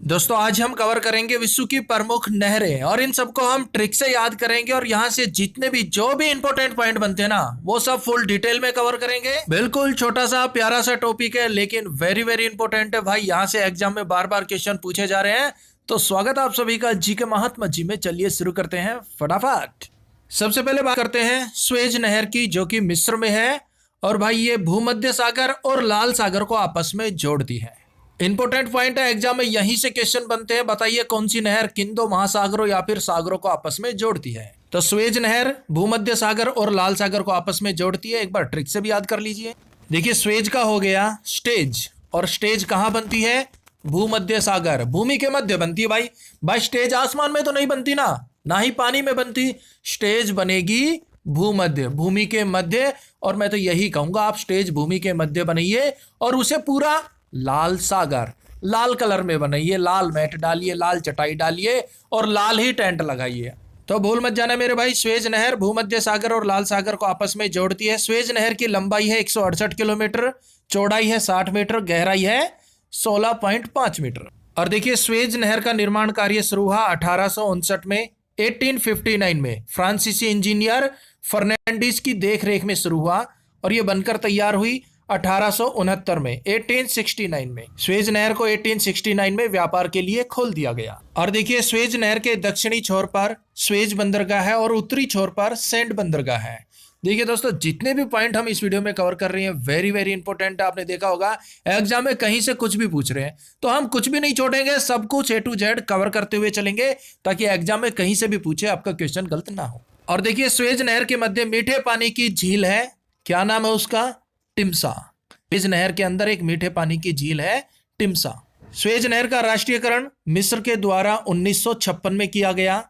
दोस्तों आज हम कवर करेंगे विश्व की प्रमुख नहरें और इन सबको हम ट्रिक से याद करेंगे और यहाँ से जितने भी जो भी इंपॉर्टेंट पॉइंट बनते हैं ना वो सब फुल डिटेल में कवर करेंगे। बिल्कुल छोटा सा प्यारा सा टॉपिक है लेकिन वेरी वेरी इंपॉर्टेंट है भाई। यहाँ से एग्जाम में बार बार क्वेश्चन पूछे जा रहे हैं। तो स्वागत आप सभी का जी के महात्मा जी में। चलिए शुरू करते हैं फटाफट। सबसे पहले बात करते हैं स्वेज नहर की जो कि मिस्र में है और भाई ये भूमध्य सागर और लाल सागर को आपस में जोड़ती है। इंपॉर्टेंट पॉइंट है, एग्जाम में यहीं से क्वेश्चन बनते हैं। बताइए कौन सी नहर किन दो महासागरों या फिर सागरों को आपस में जोड़ती है। तो स्वेज नहर भूमध्य सागर और लाल सागर को आपस में जोड़ती है। एक बार ट्रिक से भी याद कर लीजिए। देखिए स्वेज का हो गया स्टेज, और स्टेज कहाँ बनती है? भूमध्य सागर, भूमि के मध्य बनती है भाई। भाई स्टेज आसमान में तो नहीं बनती ना ही पानी में बनती। स्टेज बनेगी भूमध्य, भूमि के मध्य। और मैं तो यही कहूंगा आप स्टेज भूमि के मध्य बनाइए और उसे पूरा लाल सागर लाल कलर में बनाइए। लाल मैट डालिए, लाल चटाई डालिए और लाल ही टेंट लगाइए। तो भूल मत जाना मेरे भाई, स्वेज नहर भूमध्य सागर और लाल सागर को आपस में जोड़ती है। स्वेज नहर की लंबाई है 168 किलोमीटर, चौड़ाई है 60 मीटर, गहराई है 16.5 मीटर। और देखिए स्वेज नहर का निर्माण कार्य शुरू हुआ 1859 में, 1859 में फ्रांसीसी इंजीनियर फर्नांडिस की देखरेख में शुरू हुआ और यह बनकर तैयार हुई 1869 में, 1869 में। स्वेज नहर को 1869 में व्यापार के लिए खोल दिया गया। और देखिए स्वेज नहर के दक्षिणी छोर पर स्वेज बंदरगाह है और उत्तरी छोर पर सेंट बंदरगाह है। देखिए दोस्तों जितने भी पॉइंट हम इस वीडियो में कवर कर रहे हैं वेरी वेरी इंपॉर्टेंट है। आपने देखा होगा एग्जाम में कहीं से कुछ भी पूछ रहे हैं तो हम कुछ भी नहीं छोड़ेंगे, सब कुछ A to Z कवर करते हुए चलेंगे ताकि एग्जाम में कहीं से भी पूछे आपका क्वेश्चन गलत ना हो। और देखिए स्वेज नहर के मध्य मीठे पानी की झील है, क्या नाम है उसका? टिम्सा। स्वेज नहर के अंदर एक मीठे पानी की झील है टिम्सा। स्वेज नहर का राष्ट्रीयकरण मिस्र के द्वारा 1956 में किया गया,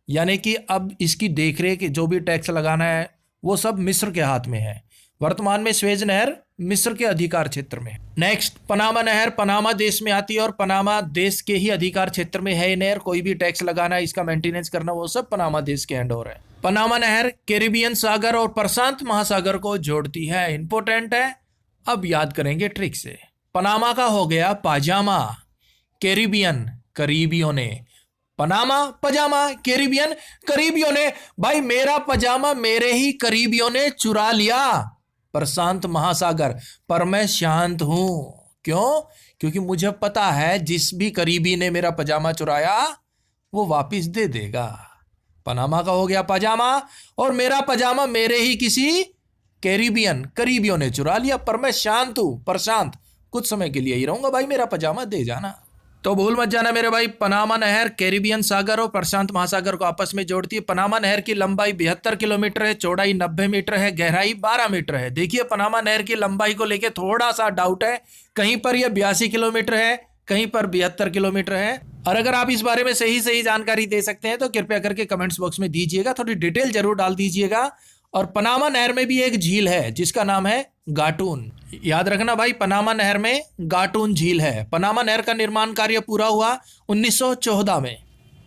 यानी कि अब इसकी देखरेख जो भी टैक्स लगाना है वो सब मिस्र के हाथ में है। वर्तमान में स्वेज नहर मिस्र के अधिकार क्षेत्र में है। नेक्स्ट पनामा नहर पनामा देश में आती है और पनामा देश के ही अधिकार क्षेत्र में है। नहर कोई भी टैक्स लगाना, इसका मेंटेनेंस करना वो सब पनामा देश के हैंड ओवर है। पनामा नहर कैरिबियन सागर और प्रशांत महासागर को जोड़ती है। इंपॉर्टेंट है, अब याद करेंगे ट्रिक से। पनामा का हो गया पाजामा, कैरिबियन करीबियों ने, पनामा पजामा, कैरिबियन करीबियों ने। भाई मेरा पजामा मेरे ही करीबियों ने चुरा लिया। प्रशांत महासागर, पर मैं शांत हूं। क्यों? क्योंकि मुझे पता है जिस भी करीबी ने मेरा पजामा चुराया वो वापस दे देगा। पनामा का हो गया पजामा और मेरा पजामा मेरे ही किसी कैरिबियन करीबियों ने चुरा लिया, पर मैं शांत हूं, प्रशांत कुछ समय के लिए ही रहूंगा भाई, मेरा पजामा दे जाना। तो भूल मत जाना मेरे भाई, पनामा नहर कैरिबियन सागर और प्रशांत महासागर को आपस में जोड़ती है। पनामा नहर की लंबाई 72 किलोमीटर है, चौड़ाई 90 मीटर है, गहराई 12 मीटर है। देखिए पनामा नहर की लंबाई को लेकर थोड़ा सा डाउट है, कहीं पर यह 82 किलोमीटर है, कहीं पर 72 किलोमीटर है। और अगर आप इस बारे में सही सही जानकारी दे सकते हैं तो कृपया करके कमेंट्स बॉक्स में दीजिएगा, थोड़ी डिटेल जरूर डाल दीजिएगा। और पनामा नहर में भी एक झील है जिसका नाम है गाटून। याद रखना भाई, पनामा नहर में गाटून झील है। पनामा नहर का निर्माण कार्य पूरा हुआ 1914 में।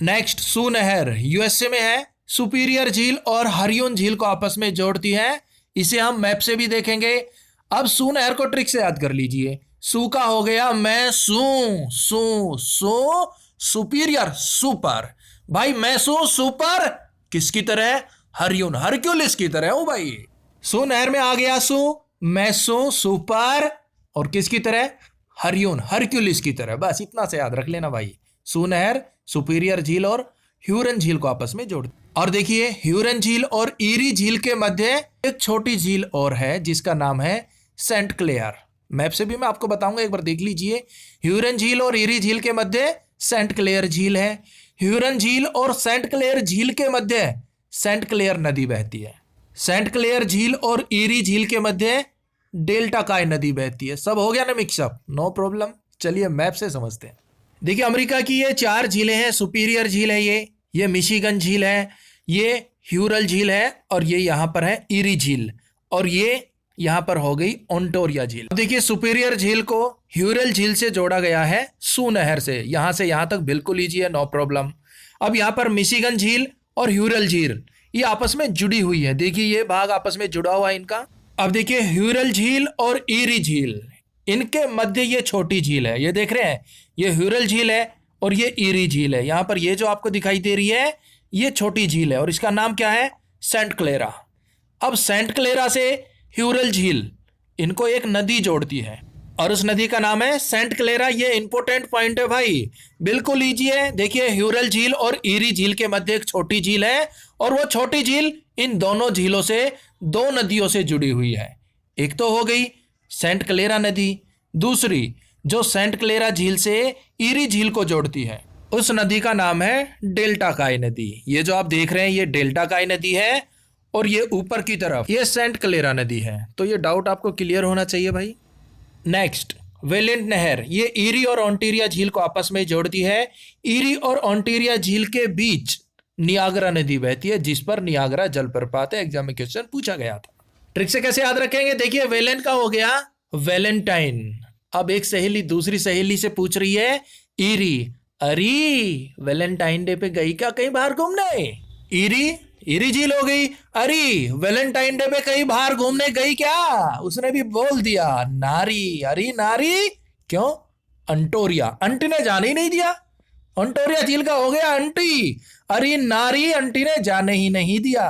नेक्स्ट सू नहर यूएसए में है, सुपीरियर झील और हरियोन झील को आपस में जोड़ती है। इसे हम मैप से भी देखेंगे। अब सू नहर को ट्रिक से याद कर लीजिए। सू का हो गया मैं सू सुपीरियर सुपर। भाई मैं सुपर किसकी तरह? हरियोन हरक्यूलिस की तरह हूं भाई। सू नहर में आ गया मैं सुपर और किसकी तरह? हरियोन हरक्यूलिस की तरह। बस इतना से याद रख लेना भाई। सू नहर सुपीरियर झील और ह्यूरन झील को आपस में जोड़। और देखिए ह्यूरन झील और ईरी झील के मध्य एक छोटी झील और है जिसका नाम है सेंट क्लेयर। मैप से भी मैं आपको बताऊंगा, एक बार देख लीजिए। ह्यूरन झील और ईरी झील के मध्य सेंट क्लेयर झील है। ह्यूरन झील और सेंट क्लेयर झील के मध्य सेंट क्लेयर नदी बहती है। सेंट क्लेयर झील और ईरी झील के मध्य डेल्टा काय नदी बहती है। सब हो गया ना मिक्सअप? No problem. चलिए मैप से समझते हैं। देखिए अमेरिका की ये 4 झीलें हैं। सुपीरियर झील है, ये मिशिगन झील है, ये ह्यूरल झील है और ये यहां पर है ईरी झील, और ये यहां पर हो गई ओंटोरिया झील। देखिए सुपीरियर झील को ह्यूरल झील से जोड़ा गया है सू नहर से यहां तक बिल्कुल ईजी है, नो प्रॉब्लम। अब यहां पर मिशिगन झील और ह्यूरल झील ये आपस में जुड़ी हुई है। देखिए ये भाग आपस में जुड़ा हुआ है इनका। अब देखिए ह्यूरल झील और ईरी झील, इनके मध्य ये छोटी झील है, ये देख रहे हैं, ये ह्यूरल झील है और ये ईरी झील है। यहां पर ये जो आपको दिखाई दे रही है ये छोटी झील है और इसका नाम क्या है? Saint Clara. अब सेंट क्लेरा से ह्यूरल झील, इनको एक नदी जोड़ती है और उस नदी का नाम है सेंट क्लेरा। ये इंपॉर्टेंट पॉइंट है भाई, बिल्कुल इजी है। देखिए ह्यूरल झील और ईरी झील के मध्य एक छोटी झील है और वो छोटी झील इन दोनों झीलों से दो नदियों से जुड़ी हुई है। एक तो हो गई सेंट क्लेरा नदी, दूसरी जो सेंट क्लेरा झील से ईरी झील को जोड़ती है उस नदी का नाम है डेल्टा काय नदी। ये जो आप देख रहे हैं ये डेल्टा काय नदी है और ये ऊपर की तरफ ये सेंट क्लेरा नदी है। तो ये डाउट आपको क्लियर होना चाहिए भाई। नेक्स्ट, वेलेंट नहर, ये ईरी और ओंटारियो झील को आपस में जोड़ती है। ईरी और ओंटारियो झील के बीच नियाग्रा नदी बहती है जिस पर नियाग्रा जलप्रपात है। एग्जाम में क्वेश्चन पूछा गया था। ट्रिक से कैसे याद रखेंगे? देखिए वेलेंट का हो गया वैलेंटाइन। अब एक सहेली दूसरी सहेली से पूछ रही है ईरी, अरे वैलेंटाइन डे पे गई क्या कहीं बाहर घूमने? ईरी झील हो गई। अरे वैलेंटाइन डे पे कहीं बाहर घूमने गई क्या? उसने भी बोल दिया नारी। अरे नारी क्यों? अंटोरिया, अंटी ने जाने ही नहीं दिया। अंटोरिया झील का हो गया अंटी। अरे नारी, अंटी ने जाने ही नहीं दिया।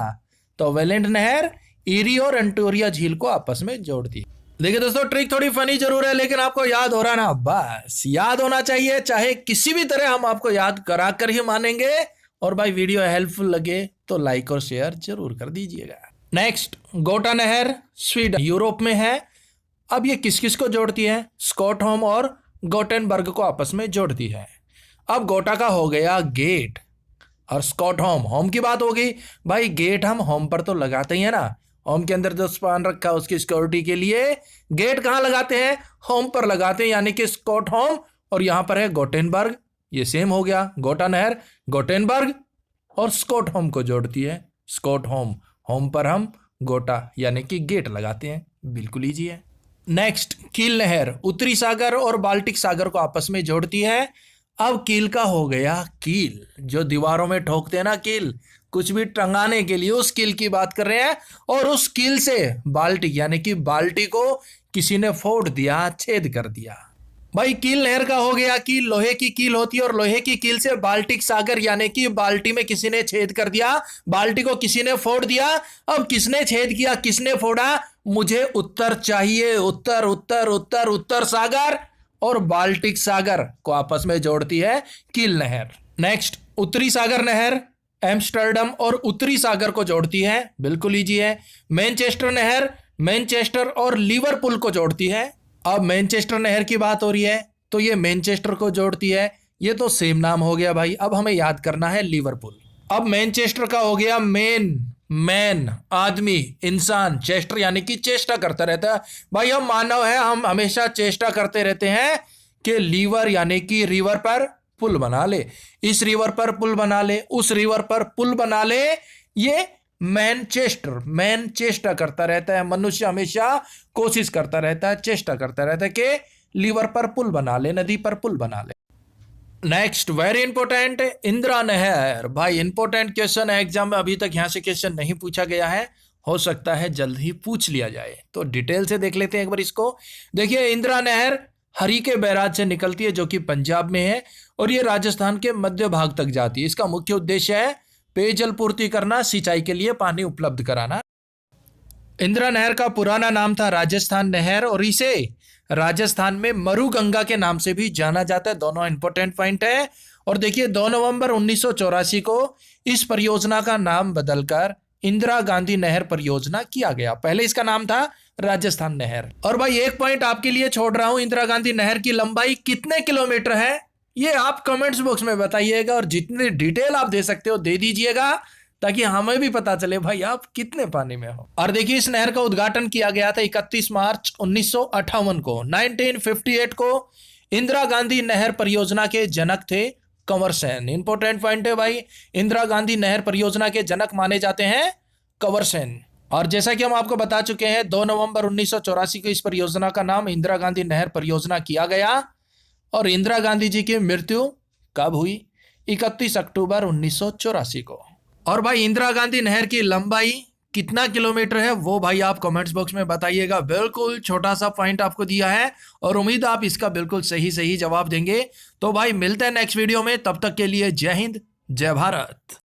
तो वेलेंट नहर ईरी और अंटोरिया झील को आपस में जोड़ दी। देखिए दोस्तों ट्रिक थोड़ी फनी जरूर है लेकिन आपको याद हो रहा ना, बस याद होना चाहिए। चाहे किसी भी तरह हम आपको याद करा कर ही मानेंगे। और भाई वीडियो हेल्पफुल लगे तो लाइक और शेयर जरूर कर दीजिएगा। नेक्स्ट, गोटा नहर स्वीडन यूरोप में है। अब ये किस किस को जोड़ती है? स्कॉटहोम और गोटेनबर्ग को आपस में जोड़ती है। अब गोटा का हो गया गेट और स्कॉटहोम, होम की बात हो गई। भाई गेट हम होम पर तो लगाते ही है ना, होम के अंदर जो सामान रखा है उसकी सिक्योरिटी के लिए गेट कहाँ लगाते हैं? होम पर लगाते हैं, यानी कि स्कॉटहोम। और यहां पर है गोटेनबर्ग, ये सेम हो गया। गोटा नहर गोटेनबर्ग और स्कॉटहोम को जोड़ती है। स्कॉटहोम, होम पर हम गोटा यानी कि गेट लगाते हैं। बिल्कुल ईजी है। नेक्स्ट, कील नहर उत्तरी सागर और बाल्टिक सागर को आपस में जोड़ती है। अब कील का हो गया कील, जो दीवारों में ठोकते हैं ना कील, कुछ भी टंगाने के लिए उस कील की बात कर रहे हैं। और उस कील से बाल्टी यानी कि बाल्टी को किसी ने फोड़ दिया, छेद कर दिया। भाई कील नहर का हो गया कील, लोहे की कील होती है और लोहे की कील से बाल्टिक सागर यानी कि बाल्टी में किसी ने छेद कर दिया, बाल्टी को किसी ने फोड़ दिया। अब किसने छेद किया, किसने फोड़ा? मुझे उत्तर चाहिए। उत्तर उत्तर उत्तर उत्तर सागर और बाल्टिक सागर को आपस में जोड़ती है कील नहर। नेक्स्ट, उत्तरी सागर नहर एम्स्टर्डम और उत्तरी सागर को जोड़ती है। बिल्कुल इजी है। मैनचेस्टर नहर मैनचेस्टर और लिवरपूल को जोड़ती है। अब मैनचेस्टर नहर की बात हो रही है तो ये मैनचेस्टर को जोड़ती है। ये तो सेम नाम हो गया भाई। अब हमें याद करना है लिवरपूल। अब मैनचेस्टर का हो गया मैन आदमी, इंसान, चेस्टर यानी कि चेष्टा करता रहता है। भाई हम मानव है, हम हमेशा चेष्टा करते रहते हैं कि लीवर यानी कि रिवर पर पुल बना ले, इस रिवर पर पुल बना ले, उस रिवर पर पुल बना ले। ये मैन चेष्टा करता रहता है। मनुष्य हमेशा कोशिश करता रहता है, चेष्टा करता रहता है कि लीवर पर पुल बना ले, नदी पर पुल बना ले। नेक्स्ट, वेरी इंपॉर्टेंट, इंदिरा नहर। भाई इंपॉर्टेंट क्वेश्चन है, एग्जाम में अभी तक यहां से क्वेश्चन नहीं पूछा गया है, हो सकता है जल्द ही पूछ लिया जाए। तो डिटेल से देख लेते हैं एक बार इसको। देखिए इंदिरा नहर हरिके बैराज से निकलती है जो कि पंजाब में है और ये राजस्थान के मध्य भाग तक जाती है। इसका मुख्य उद्देश्य है पेयजल पूर्ति करना, सिंचाई के लिए पानी उपलब्ध कराना। इंदिरा नहर का पुराना नाम था राजस्थान नहर और इसे राजस्थान में मरुगंगा के नाम से भी जाना जाता है। दोनों इंपॉर्टेंट पॉइंट है। और देखिए 2 नवंबर 1984 को इस परियोजना का नाम बदलकर इंदिरा गांधी नहर परियोजना किया गया। पहले इसका नाम था राजस्थान नहर। और भाई एक पॉइंट आपके लिए छोड़ रहा हूं, इंदिरा गांधी नहर की लंबाई कितने किलोमीटर है ये आप कमेंट्स बॉक्स में बताइएगा और जितनी डिटेल आप दे सकते हो दे दीजिएगा ताकि हमें भी पता चले भाई आप कितने पानी में हो। और देखिए इस नहर का उद्घाटन किया गया था 31 मार्च 1958 को। 1958 को इंदिरा गांधी नहर परियोजना के जनक थे कंवर सेन। इंपॉर्टेंट पॉइंट है भाई, इंदिरा गांधी नहर परियोजना के जनक माने जाते हैं कंवर सेन। और जैसा कि हम आपको बता चुके हैं 2 नवंबर 1984 को इस परियोजना का नाम इंदिरा गांधी नहर परियोजना किया गया। और इंदिरा गांधी जी की मृत्यु कब हुई? 31 अक्टूबर 1984 को। और भाई इंदिरा गांधी नहर की लंबाई कितना किलोमीटर है वो भाई आप कमेंट्स बॉक्स में बताइएगा। बिल्कुल छोटा सा पॉइंट आपको दिया है और उम्मीद आप इसका बिल्कुल सही सही जवाब देंगे। तो भाई मिलते हैं नेक्स्ट वीडियो में, तब तक के लिए जय हिंद जय भारत।